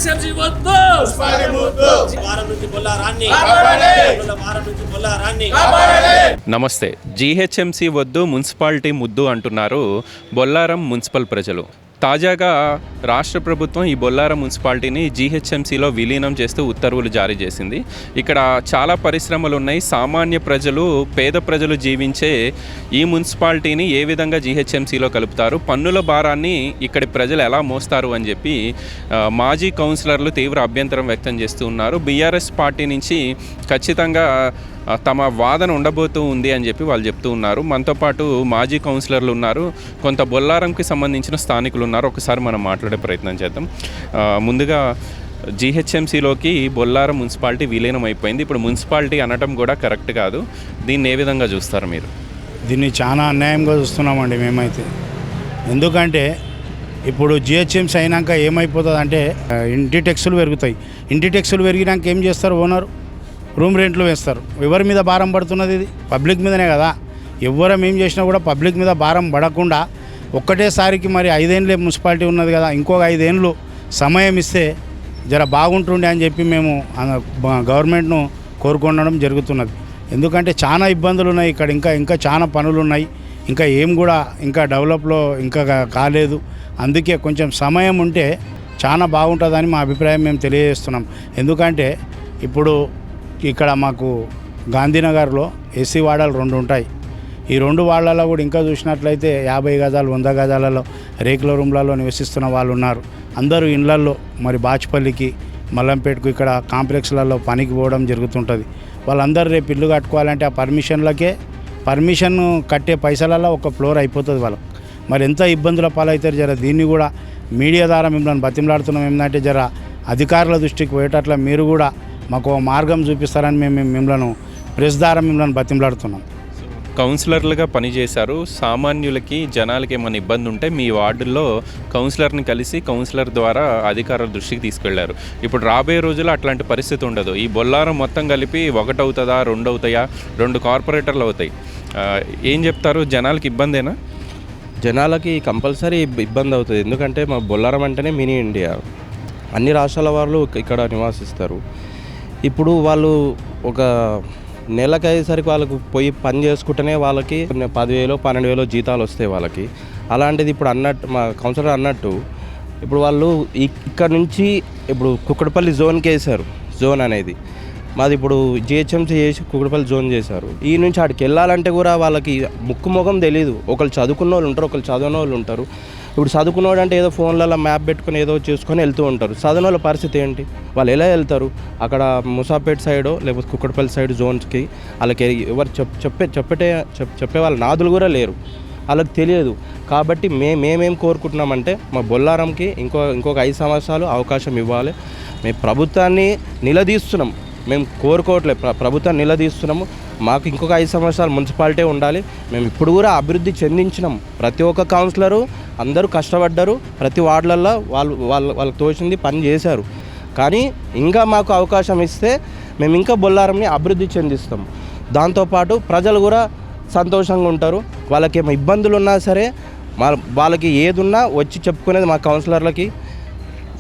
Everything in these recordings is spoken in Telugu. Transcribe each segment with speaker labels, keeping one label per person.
Speaker 1: జిహెచ్ఎంసీ వద్దు. వారం నుంచి బొల్లారాన్ని, వారం నుంచి బొల్లారాన్ని.
Speaker 2: నమస్తే. జీహెచ్ఎంసీ వద్దు, మున్సిపాలిటీ ముద్దు అంటున్నారు బొల్లారం మున్సిపల్ ప్రజలు. తాజాగా రాష్ట్ర ప్రభుత్వం ఈ బొల్లారం మున్సిపాలిటీని జీహెచ్ఎంసీలో విలీనం చేస్తూ ఉత్తర్వులు జారీ చేసింది. ఇక్కడ చాలా పరిశ్రమలు ఉన్నాయి. సామాన్య ప్రజలు, పేద ప్రజలు జీవించే ఈ మున్సిపాలిటీని ఏ విధంగా జీహెచ్ఎంసీలో కలుపుతారు, పన్నుల భారాన్ని ఇక్కడి ప్రజలు ఎలా మోస్తారు అని చెప్పి మాజీ కౌన్సిలర్లు తీవ్ర అభ్యంతరం వ్యక్తం చేస్తూ ఉన్నారు. బీఆర్ఎస్ పార్టీ నుంచి ఖచ్చితంగా తమ వాదన ఉండబోతూ ఉంది అని చెప్పి వాళ్ళు చెప్తూ ఉన్నారు. మనతో పాటు మాజీ కౌన్సిలర్లు ఉన్నారు, కొంత బొల్లారంకి సంబంధించిన స్థానికులు ఉన్నారు. ఒకసారి మనం మాట్లాడే ప్రయత్నం చేద్దాం. ముందుగా జీహెచ్ఎంసీలోకి బొల్లారం మున్సిపాలిటీ విలీనం అయిపోయింది. ఇప్పుడు మున్సిపాలిటీ అనటం కూడా కరెక్ట్ కాదు. దీన్ని ఏ విధంగా చూస్తారు మీరు?
Speaker 3: దీన్ని చాలా అన్యాయంగా చూస్తున్నామండి మేమైతే. ఎందుకంటే ఇప్పుడు జిహెచ్ఎంసీ అయినాక ఏమైపోతుంది అంటే ఇంటి ట్యాక్సులు పెరుగుతాయి. ఇంటి ట్యాక్సులు పెరిగినాక ఏం చేస్తారు? ఓనరు రూమ్ రెంట్లు వేస్తారు. ఎవరి మీద భారం పడుతున్నది? ఇది పబ్లిక్ మీదనే కదా. ఎవరం ఏం చేసినా కూడా పబ్లిక్ మీద భారం పడకుండా ఒక్కటేసారికి మరి 5 ఏళ్ళే మున్సిపాలిటీ ఉన్నది కదా, ఇంకొక 5 ఏళ్ళు సమయం ఇస్తే జర బాగుంటుండే అని చెప్పి మేము గవర్నమెంట్ను కోరుకోవడం జరుగుతున్నది. ఎందుకంటే చాలా ఇబ్బందులు ఉన్నాయి ఇక్కడ, ఇంకా చాలా పనులు ఉన్నాయి, ఇంకా ఏం కూడా ఇంకా డెవలప్లో ఇంకా కాలేదు. అందుకే కొంచెం సమయం ఉంటే చాలా బాగుంటుందని మా అభిప్రాయం మేము తెలియజేస్తున్నాం. ఎందుకంటే ఇప్పుడు ఇక్కడ మాకు గాంధీనగర్లో ఎస్సీ వార్డాలు 2 ఉంటాయి. ఈ 2 వార్డాలలో కూడా ఇంకా చూసినట్లయితే 50 గజాలు 100 గజాలలో రేకుల రూమ్లలో నివసిస్తున్న వాళ్ళు ఉన్నారు. అందరూ ఇళ్లల్లో మరి బాచ్పల్లికి, మల్లంపేటకు ఇక్కడ కాంప్లెక్స్లలో పనికి పోవడం జరుగుతుంటుంది. వాళ్ళందరూ రేపు ఇల్లు కట్టుకోవాలంటే ఆ పర్మిషన్ కట్టే పైసలలో ఒక ఫ్లోర్ అయిపోతుంది వాళ్ళకు. మరి ఎంత ఇబ్బందుల పాలవుతారు. జర దీన్ని కూడా మీడియా ద్వారా మిమ్మల్ని బతిమలాడుతున్నాం. ఏంటంటే జర అధికారుల దృష్టికి పోయేటట్ల మీరు కూడా మాకు మార్గం చూపిస్తారని మేము మిమ్మల్ని ప్రెస్ ద్వారా మిమ్మల్ని బతిమలాడుతున్నాం.
Speaker 2: కౌన్సిలర్లుగా పనిచేశారు. సామాన్యులకి, జనాలకి ఏమైనా ఇబ్బంది ఉంటే మీ వార్డుల్లో కౌన్సిలర్ని కలిసి కౌన్సిలర్ ద్వారా అధికారుల దృష్టికి తీసుకెళ్లారు. ఇప్పుడు రాబోయే రోజుల్లో అట్లాంటి పరిస్థితి ఉండదు. ఈ బొల్లారం మొత్తం కలిపి 1 అవుతుందా, 2 అవుతాయా, 2 కార్పొరేటర్లు అవుతాయి. ఏం చెప్తారు? జనాలకి ఇబ్బందేనా?
Speaker 4: జనాలకి కంపల్సరీ ఇబ్బంది అవుతుంది. ఎందుకంటే మా బొల్లారం అంటేనే మినీ ఇండియా. అన్ని రాష్ట్రాల వాళ్ళు ఇక్కడ నివాసిస్తారు. ఇప్పుడు వాళ్ళు ఒక నెలకు అయ్యేసరికి వాళ్ళకు పోయి పని చేసుకుంటేనే వాళ్ళకి 10,000 12,000 జీతాలు వస్తాయి వాళ్ళకి. అలాంటిది ఇప్పుడు అన్నట్టు మా కౌన్సిలర్ అన్నట్టు ఇప్పుడు వాళ్ళు ఇక్కడ నుంచి ఇప్పుడు కుక్కడపల్లి జోన్కి వేశారు. జోన్ అనేది మాది ఇప్పుడు జిహెచ్ఎంసీ చేసి కుక్కడపల్లి జోన్ చేశారు. ఈ నుంచి ఆడికి వెళ్ళాలంటే కూడా వాళ్ళకి ముఖం తెలియదు. ఒకళ్ళు చదువుకున్న వాళ్ళు ఉంటారు, ఒకళ్ళు చదవని వాళ్ళు ఉంటారు. ఇప్పుడు చదువుకున్నవాడు అంటే ఏదో ఫోన్లలో మ్యాప్ పెట్టుకుని ఏదో చూసుకొని వెళ్తూ ఉంటారు. చదవని వాళ్ళ పరిస్థితి ఏంటి? వాళ్ళు ఎలా వెళ్తారు? అక్కడ ముసాపేట సైడో లేకపోతే కుక్కడపల్లి సైడ్ జోన్స్కి వాళ్ళకి ఎవరు చెప్పే వాళ్ళ నాదులు కూడా లేరు, వాళ్ళకి తెలియదు. కాబట్టి మేమేం కోరుకుంటున్నామంటే మా బొల్లారంకి ఇంకొక 5 సంవత్సరాలు అవకాశం ఇవ్వాలి. మేము ప్రభుత్వాన్ని నిలదీస్తున్నాం. మేము కోరుకోవట్లేదు, ప్రభుత్వాన్ని నిలదీస్తున్నాము. మాకు ఇంకొక 5 సంవత్సరాలు మున్సిపాలిటీ ఉండాలి. మేము ఇప్పుడు కూడా అభివృద్ధి చెందించినాం. ప్రతి ఒక్క కౌన్సిలరు అందరూ కష్టపడ్డారు. ప్రతి వార్డులలో వాళ్ళకి తోచింది పని చేశారు. కానీ ఇంకా మాకు అవకాశం ఇస్తే మేము ఇంకా బొల్లారంని అభివృద్ధి చెందిస్తాం. దాంతోపాటు ప్రజలు కూడా సంతోషంగా ఉంటారు. వాళ్ళకి ఏమైనా ఇబ్బందులు ఉన్నా సరే వాళ్ళకి ఏదున్నా వచ్చి చెప్పుకునేది మా కౌన్సిలర్లకి.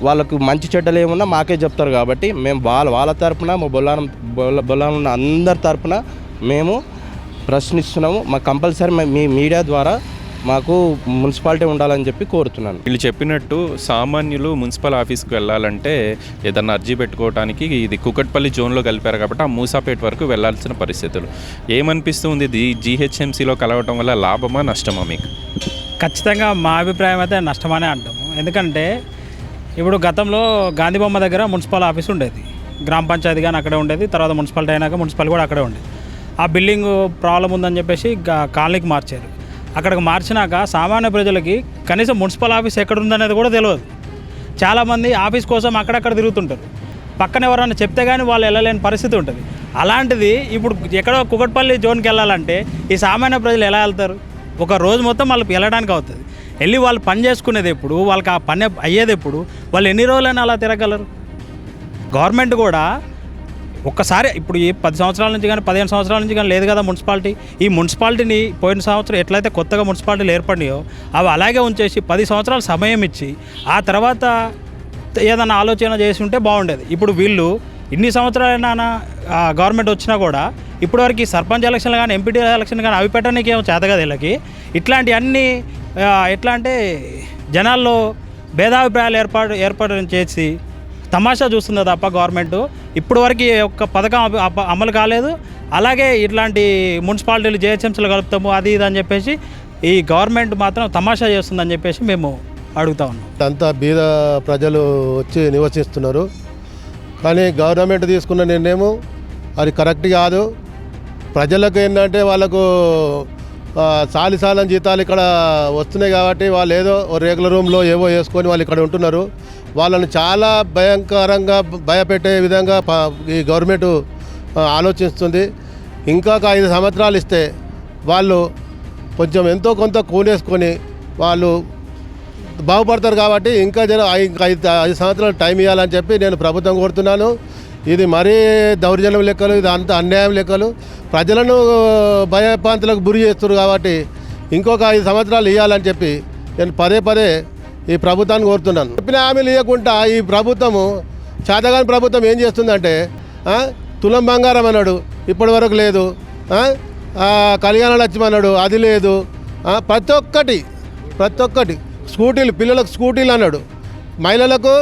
Speaker 4: వాళ్ళకు మంచి చెడ్డలు ఏమున్నా మాకే చెప్తారు. కాబట్టి మేము వాళ్ళ తరపున మా బొల్లారం ఉన్న అందరి తరపున మేము ప్రశ్నిస్తున్నాము. మాకు కంపల్సరీ మీ మీడియా ద్వారా మాకు మున్సిపాలిటీ ఉండాలని చెప్పి కోరుతున్నాను.
Speaker 2: వీళ్ళు చెప్పినట్టు సామాన్యులు మున్సిపల్ ఆఫీస్కి వెళ్ళాలంటే ఏదన్నా అర్జీ పెట్టుకోవడానికి ఇది కుకట్పల్లి జోన్లో కలిపారు కాబట్టి ఆ మూసాపేట వరకు వెళ్లాల్సిన పరిస్థితులు. ఏమనిపిస్తుంది? జీహెచ్ఎంసీలో కలవటం వల్ల లాభమా, నష్టమా మీకు?
Speaker 5: ఖచ్చితంగా మా అభిప్రాయం అయితే నష్టమనే అంటాము. ఎందుకంటే ఇప్పుడు గతంలో గాంధీబొమ్మ దగ్గర మున్సిపల్ ఆఫీస్ ఉండేది, గ్రామ పంచాయతీ కానీ అక్కడే ఉండేది. తర్వాత మున్సిపాలిటీ అయినాక మున్సిపల్ కూడా అక్కడే ఉండేది. ఆ బిల్డింగ్ ప్రాబ్లం ఉందని చెప్పేసి కాలనీకి మార్చారు. అక్కడికి మార్చినాక సామాన్య ప్రజలకి కనీసం మున్సిపల్ ఆఫీస్ ఎక్కడ ఉందనేది కూడా తెలియదు. చాలామంది ఆఫీస్ కోసం అక్కడక్కడ తిరుగుతుంటారు. పక్కన ఎవరైనా చెప్తే కానీ వాళ్ళు వెళ్ళలేని పరిస్థితి ఉంటుంది. అలాంటిది ఇప్పుడు ఎక్కడో కుకట్పల్లి జోన్కి వెళ్ళాలంటే ఈ సామాన్య ప్రజలు ఎలా వెళ్తారు? ఒక రోజు మొత్తం వాళ్ళకి వెళ్ళడానికి అవుతుంది. వెళ్ళి వాళ్ళు పని చేసుకునేది ఎప్పుడు, వాళ్ళకి ఆ పని అయ్యేది ఎప్పుడు, వాళ్ళు ఎన్ని రోజులైనా అలా తిరగలరు? గవర్నమెంట్ కూడా ఒక్కసారి ఇప్పుడు ఈ 10 సంవత్సరాల నుంచి కానీ 15 సంవత్సరాల నుంచి కానీ లేదు కదా మున్సిపాలిటీ. ఈ మున్సిపాలిటీని పోయిన సంవత్సరం ఎట్లయితే కొత్తగా మున్సిపాలిటీలు ఏర్పడినాయో అవి అలాగే ఉంచేసి 10 సంవత్సరాలు సమయం ఇచ్చి ఆ తర్వాత ఏదైనా ఆలోచన చేసి ఉంటే బాగుండేది. ఇప్పుడు వీళ్ళు ఇన్ని సంవత్సరాలైనా గవర్నమెంట్ వచ్చినా కూడా ఇప్పటివరకు సర్పంచ్ ఎలక్షన్లు కానీ ఎంపీటీ ఎలక్షన్ కానీ అవి పెట్టడానికి ఏమో చేత కదా వీళ్ళకి. ఇట్లాంటి అన్నీ ఎట్లా అంటే జనాల్లో భేదాభిప్రాయాలు ఏర్పాటు చేసి తమాషా చూస్తుంది తప్ప గవర్నమెంట్ ఇప్పటివరకు ఒక్క పథకం అమలు కాలేదు. అలాగే ఇట్లాంటి మున్సిపాలిటీలు జిహెచ్ఎంసీలు కలుపుతాము అది ఇది అని చెప్పేసి ఈ గవర్నమెంట్ మాత్రం తమాషా చేస్తుందని చెప్పేసి మేము అడుగుతా ఉన్నాం.
Speaker 6: అంతా బీద ప్రజలు వచ్చి నివసిస్తున్నారు, కానీ గవర్నమెంట్ తీసుకున్న నిర్ణయం అది కరెక్ట్ కాదు. ప్రజలకు ఏంటంటే వాళ్ళకు సాలిసాలని జీతాలు ఇక్కడ వస్తున్నాయి కాబట్టి వాళ్ళు ఏదో రెగ్యులర్ రూమ్లో ఏవో వేసుకొని వాళ్ళు ఇక్కడ ఉంటున్నారు. వాళ్ళని చాలా భయంకరంగా భయపెట్టే విధంగా ఈ గవర్నమెంట్ ఆలోచిస్తుంది. ఇంకా 5 సంవత్సరాలు ఇస్తే వాళ్ళు కొంచెం ఎంతో కొంత కూనేసుకొని వాళ్ళు బాగుపడతారు. కాబట్టి ఇంకా 5 సంవత్సరాలు టైం ఇవ్వాలని చెప్పి నేను ప్రభుత్వం కోరుతున్నాను. ఇది మరీ దౌర్జన్యం లెక్కలు, ఇది అంత అన్యాయం లెక్కలు, ప్రజలను భయపాంతులకు గురి చేస్తున్నారు. కాబట్టి ఇంకొక 5 సంవత్సరాలు ఇవ్వాలని చెప్పి నేను పదే ఈ ప్రభుత్వాన్ని కోరుతున్నాను. చెప్పిన హామీలు ఇవ్వకుండా ఈ ప్రభుత్వము చేతగాని ప్రభుత్వం ఏం చేస్తుందంటే తులం బంగారం అన్నాడు, ఇప్పటి వరకు లేదు. కళ్యాణ లక్ష్మి అన్నాడు, అది లేదు. ప్రతి ఒక్కటి స్కూటీలు, పిల్లలకు స్కూటీలు అన్నాడు, మహిళలకు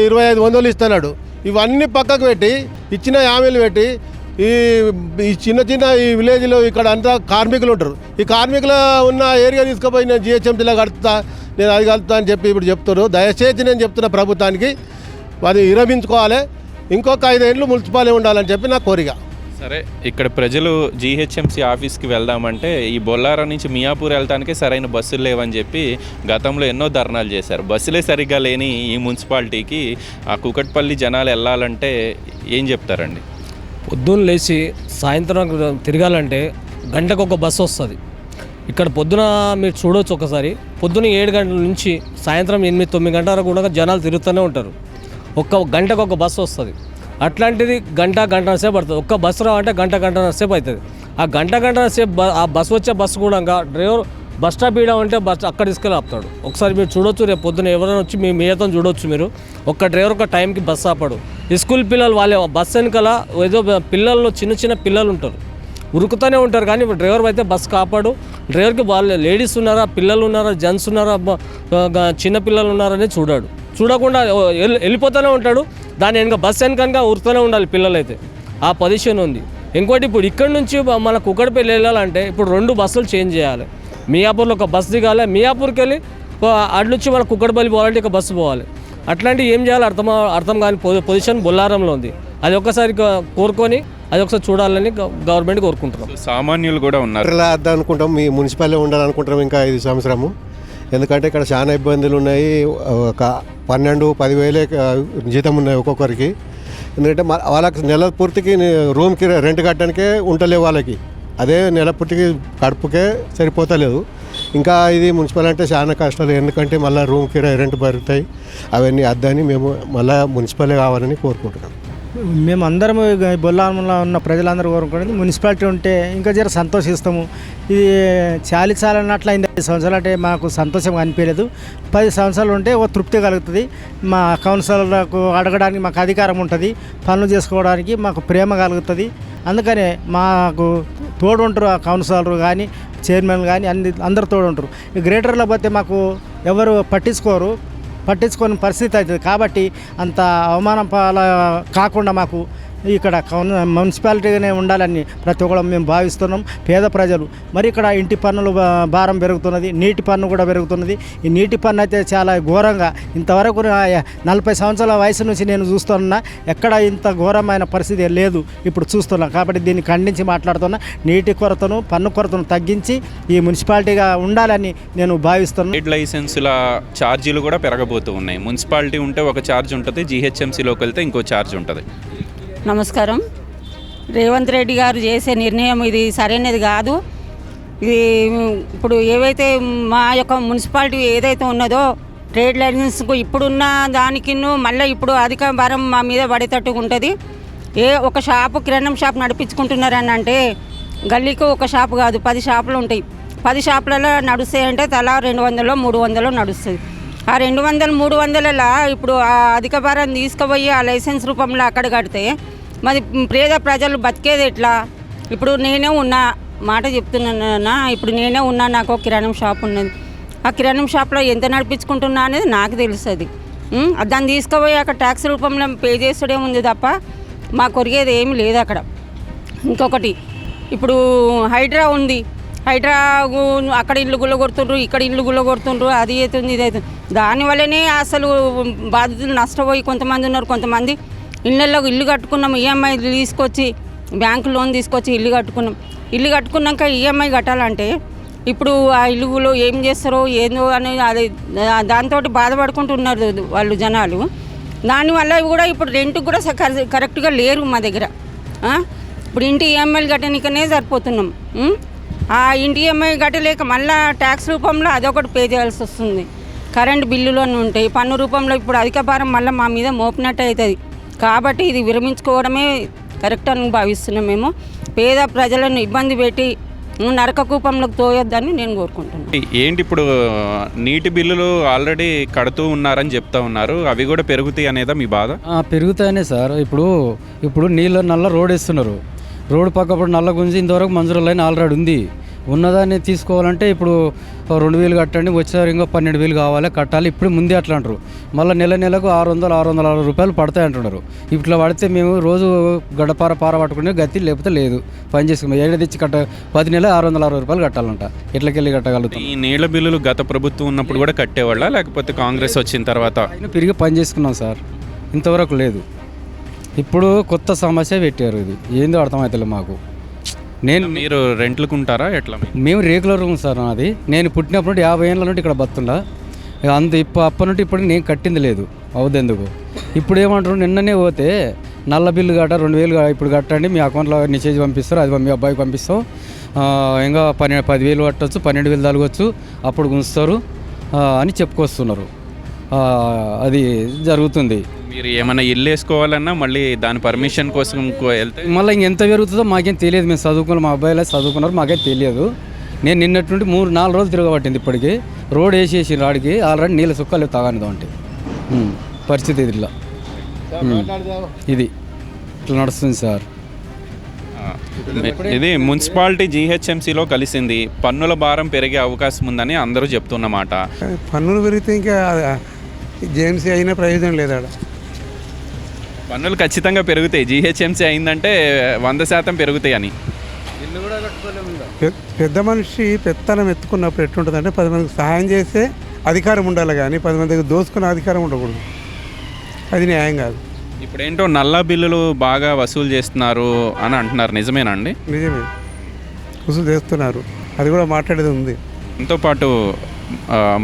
Speaker 6: 2500 ఇస్తున్నాడు. ఇవన్నీ పక్కకు పెట్టి ఇచ్చిన హామీలు పెట్టి ఈ చిన్న ఈ విలేజ్లో ఇక్కడ అంతా కార్మికులు ఉంటారు. ఈ కార్మికులు ఉన్న ఏరియా తీసుకుపోయి నేను జిహెచ్ఎంసీలో కడుతా, నేను అది కలుపుతా అని చెప్పి ఇప్పుడు చెప్తారు. దయచేసి నేను చెప్తున్న ప్రభుత్వానికి అది విరమించుకోవాలి. ఇంకొక 5 ఏళ్ళు మున్సిపాలిటీ ఉండాలని చెప్పి నా కోరిక.
Speaker 2: సరే, ఇక్కడ ప్రజలు జీహెచ్ఎంసీ ఆఫీస్కి వెళ్దామంటే ఈ బొల్లారం నుంచి మియాపూర్ వెళ్ళటానికి సరైన బస్సులు లేవని చెప్పి గతంలో ఎన్నో ధర్నాలు చేశారు. బస్సులే సరిగ్గా లేని ఈ మున్సిపాలిటీకి ఆ కుకట్పల్లి జనాలు వెళ్ళాలంటే ఏం చెప్తారండి?
Speaker 7: పొద్దున్న లేచి సాయంత్రం తిరగాలంటే గంటకు ఒక బస్సు వస్తుంది. ఇక్కడ పొద్దున మీరు చూడవచ్చు, ఒకసారి పొద్దున 7 గంటల నుంచి సాయంత్రం 8-9 గంటల వరకు కూడా జనాలు తిరుగుతూనే ఉంటారు. గంటకు ఒక బస్సు వస్తుంది. అట్లాంటిది గంటన్నర సేపు పడుతుంది. ఒక్క బస్సు రావంటే గంటన్నర సేపు అవుతుంది. ఆ గంటన్నర సేపు ఆ బస్సు వచ్చే బస్సు కూడా డ్రైవర్ బస్ స్టాప్ ఇవ్వమంటే బస్ అక్కడ తీసుకెళ్ళి ఆపుతాడు. ఒకసారి మీరు చూడొచ్చు, రేపు పొద్దున ఎవరైనా వచ్చి మీతో చూడొచ్చు. మీరు ఒక్క డ్రైవర్ ఒక టైంకి బస్సు ఆపాడు. స్కూల్ పిల్లలు వాళ్ళే బస్సు వెనకాల ఏదో పిల్లల్లో చిన్న పిల్లలు ఉంటారు, ఉరుకుతూనే ఉంటారు. కానీ డ్రైవర్ అయితే బస్సు కాపాడు. డ్రైవర్కి వాళ్ళు లేడీస్ ఉన్నారా, పిల్లలు ఉన్నారా, జెంట్స్ ఉన్నారా, చిన్న పిల్లలు ఉన్నారని చూడకుండా వెళ్ళిపోతూనే ఉంటాడు. దాని వెనక బస్సు వెనక ఉరుకుతూనే ఉండాలి పిల్లలైతే. ఆ పొజిషన్ ఉంది. ఇంకోటి ఇప్పుడు ఇక్కడ నుంచి మన కుక్కడపల్లి వెళ్ళాలంటే ఇప్పుడు 2 బస్సులు చేంజ్ చేయాలి. మియాపూర్లో ఒక బస్సు దిగాలి, మియాపూర్కి వెళ్ళి అటు నుంచి మన కుక్కడపల్లి పోవాలంటే ఒక బస్సు పోవాలి. అట్లాంటివి ఏం చేయాలి అర్థం కాని పొజిషన్ బొల్లారంలో ఉంది. అది ఒక్కసారి కోరుకొని అది ఒకసారి చూడాలని గవర్నమెంట్ కోరుకుంటున్నాం.
Speaker 2: సామాన్యులు కూడా ఉన్నారు
Speaker 6: అనుకుంటాం, మీ మున్సిపాలిటీ ఉండాలనుకుంటాం ఇంకా 5 సంవత్సరము. ఎందుకంటే ఇక్కడ చాలా ఇబ్బందులు ఉన్నాయి. ఒక 12-10 జీతం ఉన్నాయి ఒక్కొక్కరికి. ఎందుకంటే వాళ్ళకి నెల పూర్తికి రూమ్కి రెంట్ కట్టడానికే ఉంటలేవు వాళ్ళకి. అదే నెల పూర్తికి కడుపుకే సరిపోతలేదు. ఇంకా ఇది మున్సిపల్ అంటే చాలా కష్టాలు. ఎందుకంటే మళ్ళీ రూమ్కి రెంట్ పెరుగుతాయి. అవన్నీ అద్దని మేము మళ్ళీ మున్సిపల్ కావాలని కోరుకుంటున్నాం.
Speaker 8: మేము అందరం బొల్లారంలో ఉన్న ప్రజలందరూ కోరుకునేది మున్సిపాలిటీ ఉంటే ఇంకా జర సంతోషిస్తాము. ఇది చాలన్నట్లు అయింది. 5 సంవత్సరాలు అంటే మాకు సంతోషం అనిపించలేదు. 10 సంవత్సరాలు ఉంటే ఓ తృప్తి కలుగుతుంది. మా కౌన్సిలర్లకు అడగడానికి మాకు అధికారం ఉంటుంది, పనులు చేసుకోవడానికి మాకు ప్రేమ కలుగుతుంది. అందుకనే మాకు తోడు ఉంటారు. ఆ కౌన్సిలర్ కానీ చైర్మన్ కానీ అందరు తోడు ఉంటారు. ఈ గ్రేటర్లో పోతే మాకు ఎవరు పట్టించుకోని పరిస్థితి అవుతుంది. కాబట్టి అంత అవమానం కాకుండా మాకు ఇక్కడ మున్సిపాలిటీగానే ఉండాలని ప్రతి ఒక్కరు మేము భావిస్తున్నాం. పేద ప్రజలు మరి ఇక్కడ ఇంటి పన్నులు భారం పెరుగుతున్నది, నీటి పన్ను కూడా పెరుగుతున్నది. ఈ నీటి పన్ను అయితే చాలా ఘోరంగా, ఇంతవరకు 40 సంవత్సరాల వయసు నుంచి నేను చూస్తున్నా, ఎక్కడ ఇంత ఘోరమైన పరిస్థితి లేదు ఇప్పుడు చూస్తున్నా. కాబట్టి దీన్ని ఖండించి మాట్లాడుతున్నా. నీటి కొరతను, పన్ను కొరతను తగ్గించి ఈ మున్సిపాలిటీగా ఉండాలని నేను భావిస్తున్నాను.
Speaker 2: ట్రేడ్ లైసెన్సుల ఛార్జీలు కూడా పెరగబోతూ ఉన్నాయి. మున్సిపాలిటీ ఉంటే ఒక ఛార్జ్ ఉంటుంది, జీహెచ్ఎంసీలోకి వెళ్తే ఇంకో ఛార్జ్ ఉంటుంది.
Speaker 9: నమస్కారం. రేవంత్ రెడ్డి గారు చేసే నిర్ణయం ఇది సరైనది కాదు. ఇది ఇప్పుడు ఏవైతే మా యొక్క మున్సిపాలిటీ ఏదైతే ఉన్నదో ట్రేడ్ లైసెన్స్కు ఇప్పుడున్న దానికి మళ్ళీ ఇప్పుడు అధిక భారం మా మీద పడేటట్టుగా ఉంటుంది. ఒక షాపు కిరాణం షాప్ నడిపించుకుంటున్నారని అంటే గల్లీకి ఒక షాపు కాదు, 10 షాపులు ఉంటాయి. 10 షాపులలో నడుస్తాయంటే తలా 200-300 నడుస్తుంది. ఆ 200 300ల ఇప్పుడు ఆ అధిక భారాన్ని తీసుకుపోయి ఆ లైసెన్స్ రూపంలో అక్కడ కడితే మరి పేద ప్రజలు బతికేది ఎట్లా? ఇప్పుడు నేనే ఉన్నా, మాట చెప్తున్నానా, ఇప్పుడు నేనే ఉన్నా, నాకు కిరాణం షాప్ ఉన్నది. ఆ కిరాణం షాప్లో ఎంత నడిపించుకుంటున్నా అనేది నాకు తెలుస్తుంది. దాన్ని తీసుకుపోయి అక్కడ ట్యాక్స్ రూపంలో పే చేసుడే ఉంది తప్ప మా కొరిగేది ఏమి లేదు అక్కడ. ఇంకొకటి, ఇప్పుడు హైడ్రా ఉంది, హైడ్రా అక్కడ ఇల్లు గుల్లగొడుతుండ్రు, ఇక్కడ ఇల్లు గుల్లగొడుతుండ్రు, అది అవుతుంది ఇది అవుతుంది. దానివల్లనే అసలు బాధితులు నష్టపోయి కొంతమంది ఉన్నారు. కొంతమంది ఇళ్ళల్లో ఇల్లు కట్టుకున్నాం, ఈఎంఐ తీసుకొచ్చి బ్యాంకు లోన్ తీసుకొచ్చి ఇల్లు కట్టుకున్నాం. ఇల్లు కట్టుకున్నాక ఈఎంఐ కట్టాలంటే ఇప్పుడు ఆ ఇల్లులో ఏం చేస్తారో ఏందో అని అది దాంతో బాధపడుకుంటున్నారు వాళ్ళు జనాలు. దానివల్ల కూడా ఇప్పుడు రెంట్కి కూడా కరెక్ట్గా లేరు మా దగ్గర. ఇప్పుడు ఇంటి ఈఎంఐలు కట్టడానికనే సరిపోతున్నాం. ఆ ఇంటి ఈఎంఐ కట్టలేక మళ్ళీ ట్యాక్స్ రూపంలో అదొకటి పే చేయాల్సి వస్తుంది. కరెంట్ బిల్లులోనే ఉంటాయి, పన్ను రూపంలో ఇప్పుడు అధిక భారం మళ్ళీ మా మీద మోపినట్టు అవుతుంది. కాబట్టి ఇది విరమించుకోవడమే కరెక్ట్ అని భావిస్తున్నాం. మేము పేద ప్రజలను ఇబ్బంది పెట్టి నరక కూపంలోకి తోయొద్దని నేను కోరుకుంటున్నాను.
Speaker 2: ఏంటి ఇప్పుడు నీటి బిల్లులు ఆల్రెడీ కడుతూ ఉన్నారని చెప్తా ఉన్నారు, అవి కూడా పెరుగుతాయి అనేదా మీ బాధ?
Speaker 10: పెరుగుతాయనే సార్. ఇప్పుడు నల్ల రోడ్ వేస్తున్నారు, రోడ్డు పక్కప్పుడు నల్ల గుంజి ఇంతవరకు మంజూరు లైన్ ఆల్రెడీ ఉంది. ఉన్నదాన్ని తీసుకోవాలంటే ఇప్పుడు 2,000 కట్టండి, వచ్చేసారి ఇంకో 12,000 కావాలి కట్టాలి. ఇప్పుడు ముందే అట్లా అంటారు. మళ్ళీ నెలకు 600-660 రూపాయలు పడతాయి అంటున్నారు. ఇట్లా పడితే మేము రోజు గడపార పట్టుకునే గతి లేకపోతే లేదు, పని చేసుకున్నాం. ఏడాది తెచ్చి 10 నెలలు 660 రూపాయలు కట్టాలంట. ఎట్లకెళ్ళి కట్టగలుగుతాం?
Speaker 2: ఈ నీళ్ళ బిల్లులు గత ప్రభుత్వం ఉన్నప్పుడు కూడా కట్టేవాళ్ళ, లేకపోతే కాంగ్రెస్ వచ్చిన తర్వాత
Speaker 10: పెరిగి పని చేసుకున్నాం సార్, ఇంతవరకు లేదు. ఇప్పుడు కొత్త సమస్య పెట్టారు, ఇది ఏందో అర్థమవుతలే మాకు.
Speaker 2: మీరు రెంట్లకు ఉంటారా ఎట్లా?
Speaker 10: మేము రేకుల రూమ్ సార్ నాది. నేను పుట్టినప్పటి నుండి 50 ఏళ్ళ నుండి ఇక్కడ బతుండా. అప్పటి నుండి ఇప్పటికి నేను కట్టింది లేదు, అవుదెందుకు. ఇప్పుడు ఏమంటారు, నిన్ననే పోతే నల్ల బిల్లు గట్ట 2,000 ఇప్పుడు కట్టండి, మీ అకౌంట్లో మెసేజ్ పంపిస్తారు, అది మీ అబ్బాయికి పంపిస్తాం, ఇంకా 10,000 కట్టవచ్చు, 12,000 తలగొచ్చు, అప్పుడు గుంచుతారు అని చెప్పుకొస్తున్నారు. అది జరుగుతుంది.
Speaker 2: మీరు ఏమైనా ఇల్లు వేసుకోవాలన్నా మళ్ళీ దాని పర్మిషన్ కోసం వెళ్తే
Speaker 10: మళ్ళీ ఇంకెంత పెరుగుతుందో మాకేం తెలియదు. మేము చదువుకున్నాం, మా అబ్బాయిలు చదువుకున్నారు, మాకేం తెలియదు. నేను నిన్నటి నుండి 3-4 రోజులు తిరగబట్టింది. ఇప్పటికి రోడ్ వేసేసి రాడికి ఆల్రెడీ నీళ్ళ సుక్కలు తాగానిదో అంటే పరిస్థితి ఇది. ఇది ఇట్లా నడుస్తుంది సార్.
Speaker 2: ఇది మున్సిపాలిటీ జీహెచ్ఎంసీలో కలిసింది, పన్నుల భారం పెరిగే అవకాశం ఉందని అందరూ చెప్తున్నమాట.
Speaker 11: పన్నులు పెరిగితే ఇంకా జేఎంసీ అయినా ప్రయోజనం లేదా?
Speaker 2: పన్నులు ఖచ్చితంగా పెరుగుతాయి, జీహెచ్ఎంసీ అయిందంటే 100% పెరుగుతాయి అని.
Speaker 11: పెద్ద మనిషి పెత్తనం ఎత్తుకున్నప్పుడు ఎట్లుంటుంది అంటే 10 మందికి సహాయం చేస్తే అధికారం ఉండాలి, కానీ 10 మందికి దోసుకునే అధికారం ఉండకూడదు. అది న్యాయం కాదు.
Speaker 2: ఇప్పుడు ఏంటో నల్ల బిల్లులు బాగా వసూలు చేస్తున్నారు అని అంటున్నారు, నిజమేనా అండి?
Speaker 11: నిజమే, వసూలు చేస్తున్నారు, అది కూడా మాట్లాడేది ఉంది.
Speaker 2: దీంతో పాటు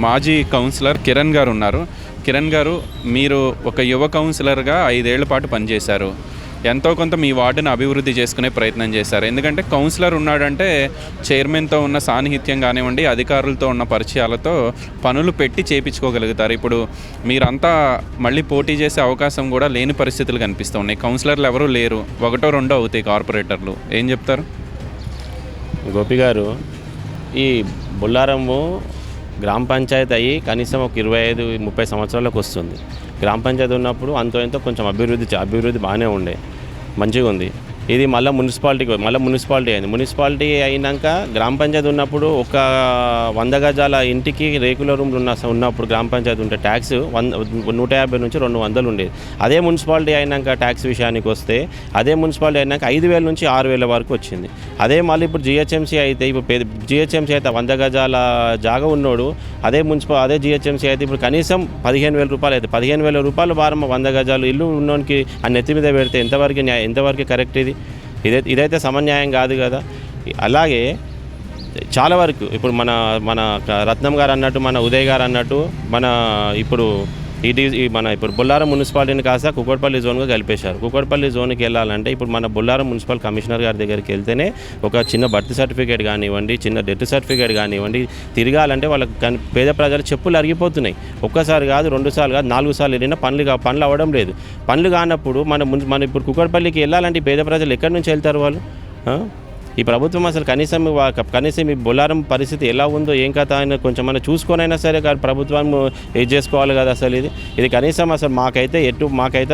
Speaker 2: మాజీ కౌన్సిలర్ కిరణ్ గారు ఉన్నారు. కిరణ్ గారు, మీరు ఒక యువ కౌన్సిలర్గా 5 ఏళ్ల పాటు పనిచేశారు. ఎంతో కొంత మీ వార్డును అభివృద్ధి చేసుకునే ప్రయత్నం చేశారు. ఎందుకంటే కౌన్సిలర్ ఉన్నాడంటే చైర్మన్తో ఉన్న సాన్నిహిత్యం కానివ్వండి, అధికారులతో ఉన్న పరిచయాలతో పనులు పెట్టి చేయించుకోగలుగుతారు. ఇప్పుడు మీరంతా మళ్ళీ పోటీ చేసే అవకాశం కూడా లేని పరిస్థితులు కనిపిస్తూ ఉన్నాయి. కౌన్సిలర్లు ఎవరూ లేరు, 1-2 అవుతాయి కార్పొరేటర్లు. ఏం చెప్తారు?
Speaker 12: గోపి గారు, ఈ బొల్లారము గ్రామ పంచాయతీ అయ్యి కనీసం ఒక 25-30 సంవత్సరాలకు వస్తుంది. గ్రామ పంచాయతీ ఉన్నప్పుడు అంతో ఎంతో కొంచెం అభివృద్ధి బాగానే ఉండే, మంచిగా ఉంది. ఇది మళ్ళీ మున్సిపాలిటీ అయింది. మున్సిపాలిటీ అయినాక గ్రామ పంచాయతీ ఉన్నప్పుడు ఒక 100 గజాల ఇంటికి రేకుల రూమ్లు ఉన్నప్పుడు గ్రామ పంచాయతీ ఉంటే ట్యాక్స్ 150 నుంచి 200 ఉండేది. అదే మున్సిపాలిటీ అయినాక ట్యాక్స్ విషయానికి వస్తే అదే మున్సిపాలిటీ అయినాక 5,000 నుంచి 6,000 వరకు వచ్చింది. అదే మళ్ళీ ఇప్పుడు జిహెచ్ఎంసీ అయితే, ఇప్పుడు జిహెచ్ఎంసీ అయితే 100 గజాల జాగా ఉన్నోడు అదే జిహెచ్ఎంసీ అయితే ఇప్పుడు కనీసం 15,000 రూపాయలు అయితే 15,000 రూపాయలు భారం 100 గజాలు ఇల్లు ఉన్నోనికి ఆ నెత్తి మీద పెడితే ఎంతవరకు కరెక్ట్? ఇదైతే సమన్యాయం కాదు కదా. అలాగే చాలా వరకు ఇప్పుడు మన రత్నం గారు అన్నట్టు, మన ఉదయ్ గారు అన్నట్టు, ఇప్పుడు బొల్లారం మున్సిపాలిటీని కాస్త కుకట్పల్లి జోన్గా కలిపేశారు. కుకట్పల్లి జోన్కి వెళ్ళాలంటే ఇప్పుడు మన బొల్లారం మున్సిపల్ కమిషనర్ గారి దగ్గరికి వెళ్తేనే ఒక చిన్న బర్త్ సర్టిఫికేట్ కానివ్వండి, చిన్న డెత్ సర్టిఫికేట్ కానివ్వండి తిరగాలంటే వాళ్ళకి పేద ప్రజలు చెప్పులు అరిగిపోతున్నాయి. ఒక్కసారి కాదు, 2 సార్లు కాదు, 4 సార్లు వెళ్ళినా పనులు అవ్వడం లేదు. పనులు కానప్పుడు మన ఇప్పుడు కుకట్పల్లికి వెళ్ళాలంటే పేద ప్రజలు ఎక్కడి నుంచి వెళ్తారు? వాళ్ళు ఈ ప్రభుత్వం అసలు కనీసం ఈ బొల్లారం పరిస్థితి ఎలా ఉందో ఏం కథ ఆయన కొంచెం మనం చూసుకొనైనా సరే ప్రభుత్వం ఇది చేసుకోవాలి కదా. అసలు ఇది కనీసం అసలు మాకైతే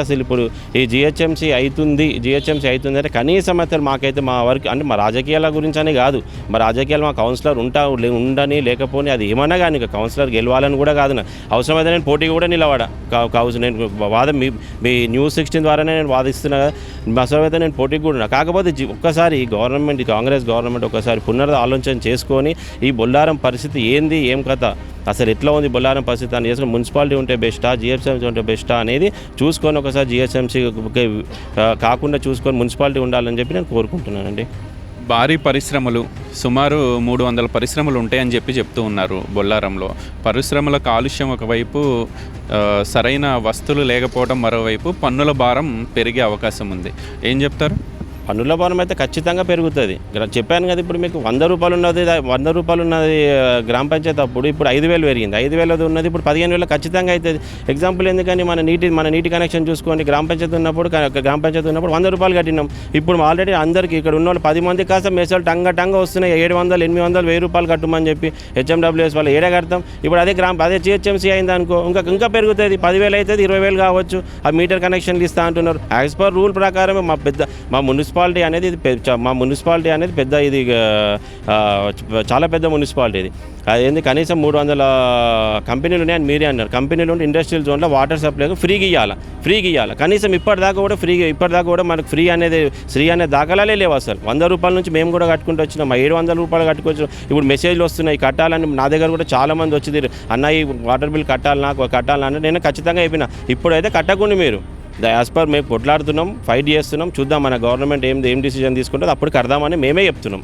Speaker 12: అసలు ఇప్పుడు ఈ జిహెచ్ఎంసీ అవుతుంది అంటే కనీసం అసలు మాకైతే మా వరకు అంటే మా రాజకీయాల గురించి అని కాదు, మా రాజకీయాలు మా కౌన్సిలర్ ఉండని లేకపోని అది ఏమన్నా కానీ కౌన్సిలర్ గెలవాలని కూడా కాదు. అవసరమైతే నేను పోటీ కూడా నిలబడా నేను వాదం మీ న్యూస్ 16 ద్వారానే నేను వాదిస్తున్నా కదా. అవసరమైతే నేను పోటీకి కూడా కాకపోతే ఒక్కసారి కాంగ్రెస్ గవర్నమెంట్ ఒకసారి పునరాలోచన చేసుకొని ఈ బొల్లారం పరిస్థితి ఏంది ఏం కథ అసలు ఎట్లా ఉంది బొల్లారం పరిస్థితి అని చేసుకుని మున్సిపాలిటీ ఉంటే బెస్టా జిహెచ్ఎంసీ ఉంటే బెస్టా అనేది చూసుకొని ఒకసారి జిహెచ్ఎంసీ కాకుండా చూసుకొని మున్సిపాలిటీ ఉండాలని చెప్పి నేను కోరుకుంటున్నానండి.
Speaker 2: భారీ పరిశ్రమలు సుమారు 300 పరిశ్రమలు ఉంటాయని చెప్తూ ఉన్నారు బొల్లారంలో. పరిశ్రమల కాలుష్యం ఒకవైపు, సరైన వస్తువులు లేకపోవడం మరోవైపు, పన్నుల భారం పెరిగే అవకాశం ఉంది. ఏం చెప్తారు?
Speaker 12: పన్నుల భారం అయితే ఖచ్చితంగా పెరుగుతుంది. చెప్పాను కదా ఇప్పుడు మీకు 100 రూపాయలు ఉన్నది గ్రామ పంచాయతీ అప్పుడు ఇప్పుడు 5,000 పెరిగింది. 5,000 ఉన్నది ఇప్పుడు 15,000 ఖచ్చితంగా అవుతుంది. ఎగ్జాంపుల్ ఎందుకని మన నీటి కనెక్షన్ చూసుకోండి. గ్రామ పంచాయతీ ఉన్నప్పుడు 100 రూపాయలు కట్టినాం. ఇప్పుడు ఆల్రెడీ అందరికీ ఇక్కడ ఉన్న వాళ్ళు 10 మంది కాస్త మెసేజ్ టంగ వస్తున్నాయి. 700, 800, 1000 రూపాయలు కట్టమని చెప్పి హెచ్ఎండబ్ల్యూఎస్ వాళ్ళు ఏడా కడతాం. ఇప్పుడు అదే జిహెచ్ఎంసీ అయింది అనుకో ఇంకా పెరుగుతుంది. 10,000 అవుతుంది, 20,000 కావచ్చు. ఆ మీటర్ కనెక్షన్లు ఇస్తా అంటున్నారు. యాజ్ పర్ రూల్ ప్రకారం మా మున్సిపాలిటీ అనేది పెద్ద ఇది చాలా పెద్ద మున్సిపాలిటీ ఇది. అదేంది కనీసం 300 కంపెనీలు ఉన్నాయని మీరే అన్నారు. కంపెనీలు ఉంటే ఇండస్ట్రియల్ జోన్లో వాటర్ సప్లైకి ఫ్రీగా ఇవ్వాలి. కనీసం ఇప్పటిదాకా కూడా మనకు ఫ్రీ అనేది దాఖలాలే లేవు అసలు. 100 రూపాయల నుంచి మేము కూడా కట్టుకుంటూ వచ్చినాం. 700 రూపాయలు కట్టుకోవచ్చు. ఇప్పుడు మెసేజ్లు వస్తున్నాయి కట్టాలని. నా దగ్గర కూడా చాలామంది వచ్చింది, అన్న ఈ వాటర్ బిల్ కట్టాలని. నేను ఖచ్చితంగా చెప్పిన ఇప్పుడైతే కట్టకుండా మీరు యాజ్ పర్ మేము కొట్లాడుతున్నాం, ఫైట్ చేస్తున్నాం. చూద్దాం మన గవర్నమెంట్ ఏం డిసిజన్ తీసుకుంటుందో అప్పుడు కడదామని మేమే చెప్తున్నాం.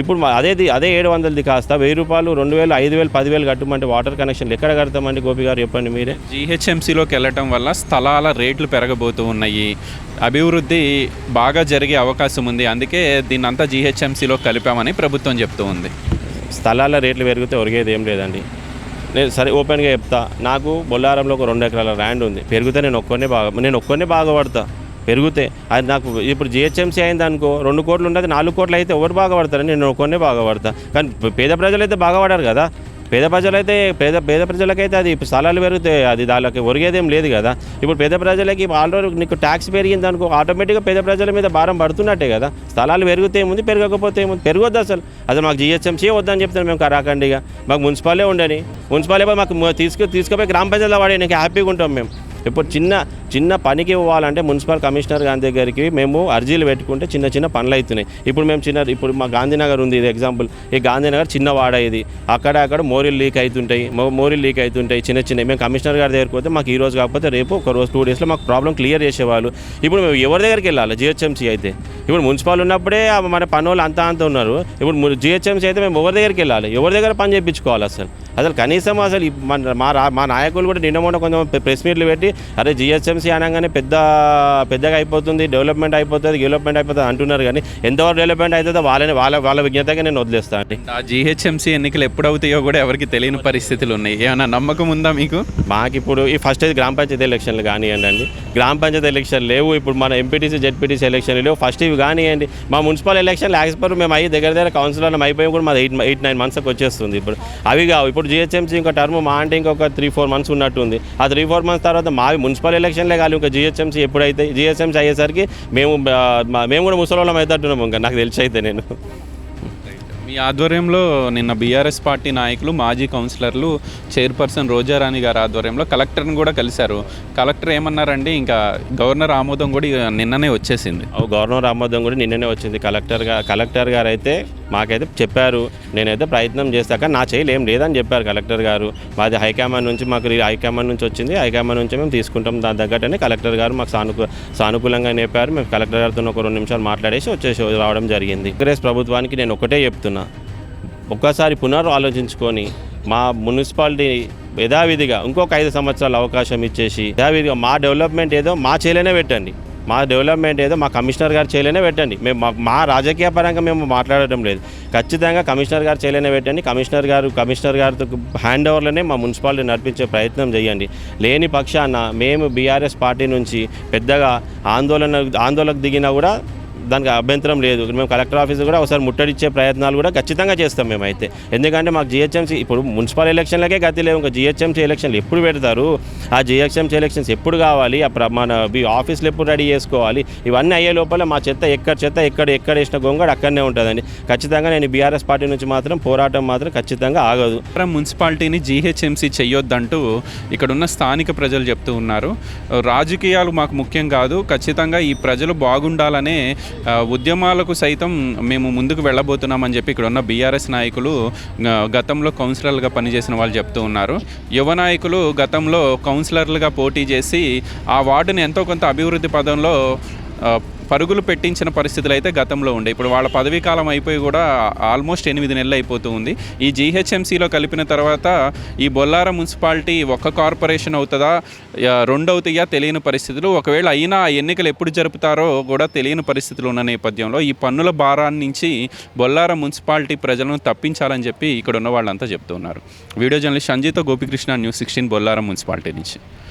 Speaker 12: ఇప్పుడు అదే 700ది కాస్త 1,000 రూపాయలు, 2,000, 5,000, 10,000 కట్టమంటే వాటర్ కనెక్షన్లు ఎక్కడ కడతామండి? గోపి గారు చెప్పండి మీరే.
Speaker 2: జీహెచ్ఎంసీలోకి వెళ్ళటం వల్ల స్థలాల రేట్లు పెరగబోతూ ఉన్నాయి. అభివృద్ధి బాగా జరిగే అవకాశం ఉంది. అందుకే దీన్నంతా జీహెచ్ఎంసీలో కలిపామని ప్రభుత్వం చెప్తూ ఉంది.
Speaker 12: స్థలాల రేట్లు పెరిగితే ఒరిగేది ఏం లేదండి. నేను సరే ఓపెన్గా చెప్తా, నాకు బొల్లారంలో ఒక 2 ఎకరాల ల్యాండ్ ఉంది. పెరిగితే నేను ఒక్కనే బాగుపడతా. పెరిగితే అది నాకు ఇప్పుడు జిహెచ్ఎంసీ అయింది అనుకో 2 కోట్లు ఉండదు, 4 కోట్లు అయితే ఎవరు బాగుపడతారని నేను ఒక్కనే బాగుపడతా. కానీ పేద ప్రజలైతే బాగుపడారు కదా. పేద ప్రజలకైతే అది స్థలాలు పెరుగుతాయి, అది దానికి ఒరిగేదేం లేదు కదా. ఇప్పుడు పేద ప్రజలకి ఆల్రెడీ నీకు ట్యాక్స్ పెరిగింది అనుకో ఆటోమేటిక్గా పేద ప్రజల మీద భారం పడుతున్నట్టే కదా. స్థలాలు పెరిగితే ఏముంది, పెరగకపోతే ఏముంది, పెరగొద్దు అసలు మాకు జిహెచ్ఎంసీ వద్దని చెప్తాను మేము కరాఖండిగా. మాకు మున్సిపాలే ఉండని, మున్సిపాలే మాకు తీసుకుపోయి గ్రామ పంచాయతీలో వాడే హ్యాపీగా ఉంటాం మేము. ఇప్పుడు చిన్న పనికి ఇవ్వాలంటే మున్సిపల్ కమిషనర్ గారి దగ్గరికి మేము అర్జీలు పెట్టుకుంటే చిన్న పనులు అవుతున్నాయి. ఇప్పుడు మా గాంధీనగర్ ఉంది, ఇది ఎగ్జాంపుల్. ఈ గాంధీనగర్ చిన్న వాడ ఇది. అక్కడ మోరీలు లీక్ అవుతుంటాయి చిన్న. మేము కమిషనర్ గారి దగ్గరికి పోతే మాకు ఈ రోజు కాకపోతే రేపు ఒక రోజు 2 డేస్లో మాకు ప్రాబ్లం క్లియర్ చేసేవాళ్ళు. ఇప్పుడు మేము ఎవరి దగ్గరికి వెళ్ళాలి? జిహెచ్ఎంసీ అయితే ఇప్పుడు మున్సిపల్ ఉన్నప్పుడే మన పనులు అంతా ఉన్నారు. ఇప్పుడు జిహెచ్ఎంసీ అయితే మేము ఎవరి దగ్గరికి వెళ్ళాలి? ఎవరి దగ్గర పని చేయించుకోవాలి? అసలు కనీసం మా నాయకులు కూడా నిన్న కొంచెం ప్రెస్ మీట్లు పెట్టి అరే జిహెచ్ఎంసీ అనగానే పెద్దగా అయిపోతుంది, డెవలప్మెంట్ అయిపోతుంది అంటున్నారు. కానీ ఎంతవరకు డెవలప్మెంట్ అవుతుందో వాళ్ళ విజ్ఞతగా నేను వదిలేస్తాను అండి.
Speaker 2: ఆ జిహెచ్ఎంసీ ఎన్నికలు ఎప్పుడు అవుతాయో కూడా ఎవరికి తెలియని పరిస్థితులు ఉన్నాయి. ఏమైనా నమ్మకం ఉందా మీకు?
Speaker 12: మాకు ఇప్పుడు ఈ ఫస్ట్ అయితే గ్రామ పంచాయతీ ఎలక్షన్లు కానివ్వండి. గ్రామ పంచాయతీ ఎలక్షన్లు లేవు. ఇప్పుడు మన ఎంపీటీసీ జెడ్పీటీసీ ఎలక్షన్లు లేవు. ఫస్ట్ ఇవి కానివ్వండి. మా మున్సిపల్ ఎలక్షన్లు యాక్స్పర్ మేము దగ్గర కౌన్సిలర్లు అయిపోయి కూడా మాది 8-9 మంత్స్కి వచ్చేస్తుంది. ఇప్పుడు అవి కావు. ఇప్పుడు జిహెచ్ఎంసీ ఇంకా టర్మ్ మా అంటే ఇంకొక 3-4 మంత్స్ ఉన్నట్టుంది. ఆ 3-4 మంత్స్ తర్వాత మావి మున్సిపల్ ఎలక్షన్లే కాదు. ఇంకా జిహెచ్ఎంసీ ఎప్పుడైతే జిహెచ్ఎంసీ అయ్యేసరికి మేము కూడా ముసలోళ్ళం అవుతుంటున్నాము. ఇంకా నాకు తెలిసి అయితే నేను
Speaker 2: మీ ఆధ్వర్యంలో నిన్న బీఆర్ఎస్ పార్టీ నాయకులు, మాజీ కౌన్సిలర్లు, చైర్పర్సన్ రోజారాణి గారి ఆధ్వర్యంలో కలెక్టర్ని కూడా కలిశారు. కలెక్టర్ ఏమన్నారండి, ఇంకా గవర్నర్ ఆమోదం కూడా నిన్ననే వచ్చేసింది.
Speaker 12: గవర్నర్ ఆమోదం కూడా నిన్ననే వచ్చింది. కలెక్టర్ గారు అయితే మాకైతే చెప్పారు, నేనైతే ప్రయత్నం చేశాక నా చేయలు ఏం లేదని చెప్పారు కలెక్టర్ గారు. మాది హైకమాండ్ నుంచి హైకమాండ్ నుంచి వచ్చింది. హైకమాండ్ నుంచి మేము తీసుకుంటాం. దాని తగ్గట్టనే కలెక్టర్ గారు మాకు సానుకూలంగా చెప్పారు. మేము కలెక్టర్ గారితో ఒక 2 నిమిషాలు మాట్లాడేసి రావడం జరిగింది. కాంగ్రెస్ ప్రభుత్వానికి నేను ఒకటే చెప్తున్నా, ఒక్కసారి పునరాలోచించుకొని మా మున్సిపాలిటీ యథావిధిగా ఇంకొక 5 సంవత్సరాల అవకాశం ఇచ్చేసి యథావిధిగా మా డెవలప్మెంట్ ఏదో మా చేలేనే పెట్టండి. మా కమిషనర్ గారు చేయలేనే పెట్టండి. మేము మా రాజకీయ పరంగా మేము మాట్లాడటం లేదు. ఖచ్చితంగా కమిషనర్ గారు చేయలేనే పెట్టండి. కమిషనర్ గారితో హ్యాండ్ ఓవర్లోనే మా మున్సిపాలిటీ నడిపించే ప్రయత్నం చేయండి. లేని పక్షాన మేము బీఆర్ఎస్ పార్టీ నుంచి పెద్దగా ఆందోళనకు దిగినా కూడా దానికి అభ్యంతరం లేదు. మేము కలెక్టర్ ఆఫీస్ కూడా ఒకసారి ముట్టడిచ్చే ప్రయత్నాలు కూడా ఖచ్చితంగా చేస్తాం మేమైతే. ఎందుకంటే మాకు జిహెచ్ఎంసీ ఇప్పుడు మున్సిపల్ ఎలక్షన్లకే గతి లేవు, ఇంకా జిహెచ్ఎంసీ ఎలక్షన్లు ఎప్పుడు పెడతారు, ఆ జిహెచ్ఎంసీ ఎలక్షన్స్ ఎప్పుడు కావాలి, మన ఆఫీసులు ఎప్పుడు రెడీ చేసుకోవాలి, ఇవన్నీ అయ్యే లోపల మా చెత్త ఎక్కడ వేసిన గొంగడు అక్కడనే ఉంటుందండి. ఖచ్చితంగా నేను బీఆర్ఎస్ పార్టీ నుంచి మాత్రం పోరాటం మాత్రం ఖచ్చితంగా ఆగదు.
Speaker 2: మున్సిపాలిటీని జీహెచ్ఎంసీ చెయ్యొద్దంటూ ఇక్కడున్న స్థానిక ప్రజలు చెప్తూ ఉన్నారు. రాజకీయాలు మాకు ముఖ్యం కాదు, ఖచ్చితంగా ఈ ప్రజలు బాగుండాలనే ఉద్యమాలకు సైతం మేము ముందుకు వెళ్ళబోతున్నామని చెప్పి ఇక్కడున్న బీఆర్ఎస్ నాయకులు గతంలో కౌన్సిలర్లుగా పనిచేసిన వాళ్ళు చెప్తూ ఉన్నారు. యువ నాయకులు గతంలో కౌన్సిలర్లుగా పోటీ చేసి ఆ వార్డుని ఎంతో కొంత అభివృద్ధి పదంలో పరుగులు పెట్టించిన పరిస్థితులు అయితే గతంలో ఉండే. ఇప్పుడు వాళ్ళ పదవీ కాలం అయిపోయి కూడా ఆల్మోస్ట్ 8 నెలలు అయిపోతూ ఉంది. ఈ జీహెచ్ఎంసీలో కలిపిన తర్వాత ఈ బొల్లారం మున్సిపాలిటీ ఒక్క కార్పొరేషన్ అవుతుందా, 2 అవుతాయా తెలియని పరిస్థితులు. ఒకవేళ అయినా ఆ ఎన్నికలు ఎప్పుడు జరుపుతారో కూడా తెలియని పరిస్థితులు ఉన్న నేపథ్యంలో ఈ పన్నుల భారాన్ని నుంచి బొల్లారం మున్సిపాలిటీ ప్రజలను తప్పించాలని చెప్పి ఇక్కడ ఉన్న వాళ్ళంతా చెప్తున్నారు. వీడియో జర్నలిస్ట్ సంజీతో గోపికృష్ణ, న్యూస్ 16 బొల్లారం మున్సిపాలిటీ నుంచి.